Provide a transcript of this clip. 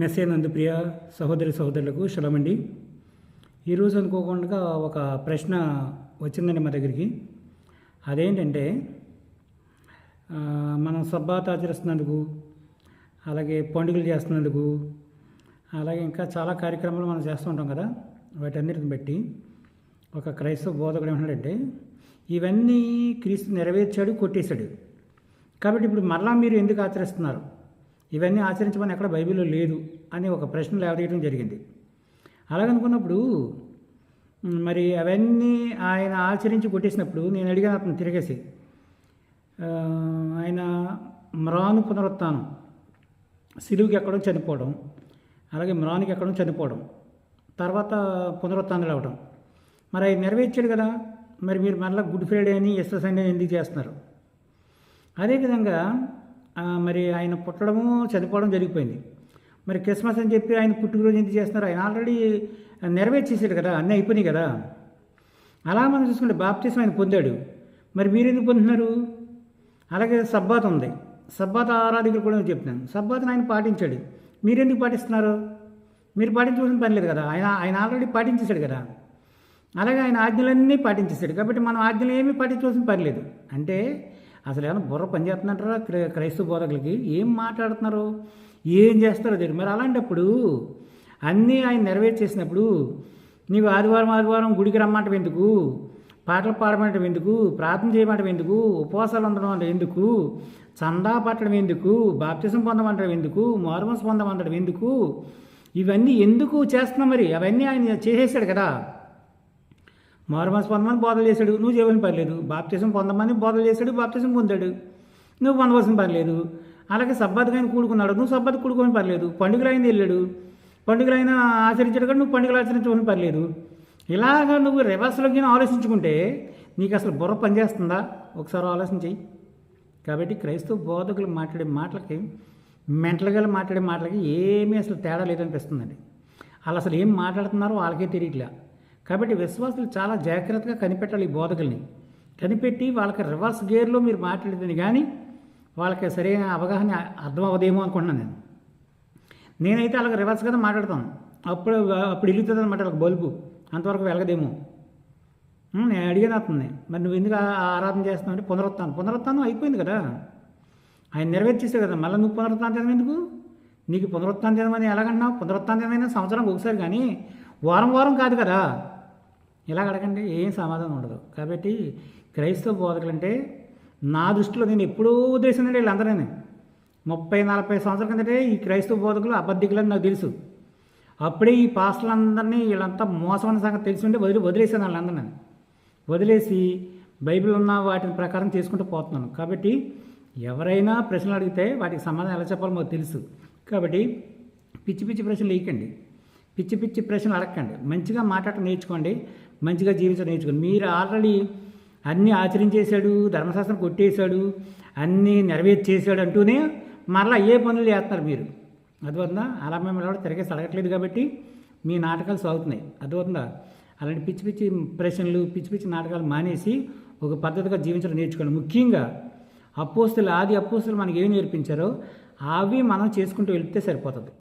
మెస్సేనందు ప్రియ సహోదరులకు శుభమండి. ఈరోజు అనుకోకుండా ఒక ప్రశ్న వచ్చిందండి మా దగ్గరికి. అదేంటంటే మనం సబ్బాత్ ఆచరిస్తున్నందుకు, అలాగే పండుగలు చేస్తున్నందుకు, అలాగే ఇంకా చాలా కార్యక్రమాలు మనం చేస్తూ ఉంటాం కదా. వాటన్నిటిని బట్టి ఒక క్రైస్తవ బోధకుడు ఏమంటాడంటే, ఇవన్నీ క్రీస్తు నెరవేర్చాడు, కొట్టేశాడు, కాబట్టి ఇప్పుడు మరలా మీరు ఎందుకు ఆచరిస్తున్నారు, ఇవన్నీ ఆచరించమని ఎక్కడ బైబిల్లో లేదు అని ఒక ప్రశ్న లేవదీయడం జరిగింది. అలాగనుకున్నప్పుడు మరి అవన్నీ ఆయన ఆచరించి కొట్టేసినప్పుడు నేను అడిగాను అతను తిరిగేసి, ఆయన మ్రాను పునరుత్థానం, సిలువుకి ఎక్కడం చనిపోవడం, అలాగే మ్రానికి ఎక్కడం చనిపోవడం, తర్వాత పునరుత్థానాలు అవ్వడం, మరి ఆయన నెరవేర్చాడు కదా. మరి మీరు మళ్ళీ గుడ్ ఫ్రైడే అని ఎస్టర్ సండే ఎందుకు చేస్తున్నారు? అదేవిధంగా మరి ఆయన పుట్టడము చనిపోవడం జరిగిపోయింది. మరి క్రిస్మస్ అని చెప్పి ఆయన పుట్టినరోజు ఎందుకు చేస్తున్నారు? ఆయన ఆల్రెడీ నెరవేర్చేసాడు కదా, అన్నీ అయిపోయినాయి కదా. అలా మనం చూసుకుంటే బాప్తిసం ఆయన పొందాడు, మరి మీరు ఎందుకు పొందుతున్నారు? అలాగే సబ్బాత్ ఉంది, సబ్బాత్ ఆరాధకులు కూడా చెప్తున్నాను, సబ్బాత్ని ఆయన పాటించాడు, మీరెందుకు పాటిస్తున్నారు? మీరు పాటించవలసిన పని లేదు కదా, ఆయన ఆల్రెడీ పాటించేశాడు కదా. అలాగే ఆయన ఆజ్ఞలన్నీ పాటించేశాడు, కాబట్టి మనం ఆజ్ఞలు ఏమీ పాటించవలసిన పని లేదు. అంటే అసలు ఏమైనా బుర్ర పనిచేస్తున్నారా క్రైస్తవ బోధకులకి? ఏం మాట్లాడుతున్నారు, ఏం చేస్తారో తెలియదు. మరి అలాంటప్పుడు అన్నీ ఆయన నెరవేర్చేసినప్పుడు నీవు ఆదివారం గుడికి రమ్మంటం ఎందుకు, పాటలు పాడమంటం ఎందుకు, ప్రార్థన చేయమంటం ఎందుకు, ఉపవాసాలు ఉండడం అంటే ఎందుకు, చందా పట్టడం ఎందుకు, బాప్తిసం పొందమంటడం ఎందుకు, మారుమనసు పొందమంటడం ఎందుకు, ఇవన్నీ ఎందుకు చేస్తున్నావు? మరి అవన్నీ ఆయన చేసేసాడు కదా. మారుమనసు పొందమని బోధలు చేశాడు, నువ్వు చేయవలసిన పని లేదు. బాప్తిసం పొందమని బోధలు చేశాడు, బాప్తిసం పొందాడు, నువ్వు పొందవలసిన పని లేదు. అలాగే సబ్బాతుకు ఆయన కూడుకున్నాడు, నువ్వు సబ్బాతు కూడుకోని పని లేదు. పండుగలు ఆయన వెళ్ళాడు, పండుగలు ఆయన ఆచరించాడు కానీ నువ్వు పండుగలు ఆచరించవలసిన పని లేదు. ఇలాగా నువ్వు రివర్స్లోకి ఆలోచించుకుంటే నీకు అసలు బుర్ర పనిచేస్తుందా? ఒకసారి ఆలోచించి. కాబట్టి క్రైస్తవ బోధకులు మాట్లాడే మాటలకి, మెంటల్గా మాట్లాడే మాటలకి ఏమీ అసలు తేడా లేదనిపిస్తుందండి. వాళ్ళు అసలు ఏం మాట్లాడుతున్నారో వాళ్ళకే తెలియట్లే. కాబట్టి విశ్వాసులు చాలా జాగ్రత్తగా కనిపెట్టాలి ఈ బోధకుల్ని. కనిపెట్టి వాళ్ళకి రివర్స్ గేర్లో మీరు మాట్లాడేదని కానీ వాళ్ళకి సరైన అవగాహన అర్థం అవ్వదేమో అనుకుంటున్నాను నేనైతే అలాగ రివర్స్గానే మాట్లాడతాను. అప్పుడు వెలుగుతుంది అనమాట వాళ్ళకి బల్బు, అంతవరకు వెలగదేమో. నేను అడిగాను అతన్ని, మరి నువ్వు ఎందుకు ఆరాధన చేస్తున్నావు అంటే పునరుత్థానం అయిపోయింది కదా, ఆయన నెరవేర్చేసావు కదా, మళ్ళీ నువ్వు పునరుత్థానం ఎందుకు? నీకు పునరుత్థానం అని ఎలాగన్నావు? పునరుత్థానం సంవత్సరం ఒకసారి కానీ వారం కాదు కదా. ఇలాగ అడగండి, ఏం సమాధానం ఉండదు. కాబట్టి క్రైస్తవ బోధకులు అంటే నా దృష్టిలో నేను ఎప్పుడూ ఉద్దేశించండి వీళ్ళందరూ 30-40 సంవత్సరాల కిందటే ఈ క్రైస్తవ బోధకులు అబద్ధికులని నాకు తెలుసు. అప్పుడే ఈ పాస్టర్లందరినీ వీళ్ళంతా మోసం అనే సంగతి తెలిసి ఉంటే వదిలేసాను వాళ్ళందరినీ. వదిలేసి బైబిల్ ఉన్న వాటిని ప్రకారం చేసుకుంటూ పోతున్నాను. కాబట్టి ఎవరైనా ప్రశ్నలు అడిగితే వాటికి సమాధానం ఎలా చెప్పాలో మాకు తెలుసు. కాబట్టి పిచ్చి ప్రశ్నలు వేయకండి, పిచ్చి ప్రశ్నలు అడగండి. మంచిగా మాట్లాడటం నేర్చుకోండి, మంచిగా జీవించడం నేర్చుకోండి. మీరు ఆల్రెడీ అన్నీ ఆచరించేశాడు, ధర్మశాస్త్రం కొట్టేశాడు, అన్నీ నెరవేర్చేసాడు అంటూనే మరలా ఏ పనులు చేస్తున్నారు మీరు? అర్థమవుతుందా? అలా మిమ్మల్ని కూడా తిరిగేసి అడగట్లేదు కాబట్టి మీ నాటకాలు సాగుతున్నాయి. అర్థమవుతుందా? అలాంటి పిచ్చి ప్రశ్నలు, పిచ్చి నాటకాలు మానేసి ఒక పద్ధతిగా జీవించడం నేర్చుకోండి. ముఖ్యంగా ఆది అపోస్తులు మనకి ఏమి నేర్పించారో అవి మనం చేసుకుంటూ వెళ్తే సరిపోతుంది.